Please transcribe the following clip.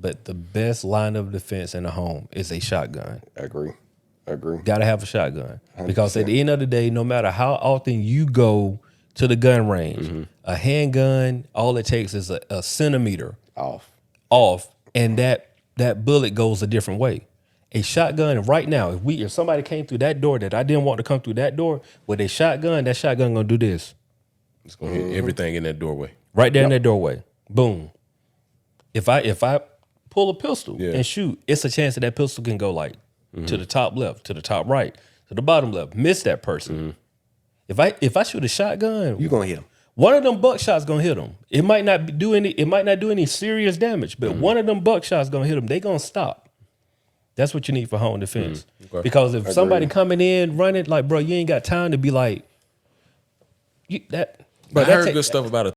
But the best line of defense in the home is a shotgun. I agree. Got to have a shotgun. 100%. Because at the end of the day, no matter how often you go to the gun range, a handgun, all it takes is a centimeter off, and that bullet goes a different way. A shotgun right now, if somebody came through that door that I didn't want to come through that door with a shotgun, that shotgun gonna do this. It's gonna hit everything in that doorway. Right there in that doorway. Boom. If I pull a pistol and shoot, it's a chance that pistol can go like to the top left, to the top right, to the bottom left, miss that person. If I shoot a shotgun, you're gonna hit him. One of them buckshots gonna hit them. It might not do any serious damage, but one of them buckshots gonna hit them. They gonna stop. That's what you need for home defense. Okay. Because if somebody coming in running, like, bro, you ain't got time to be like, But I heard good stuff about a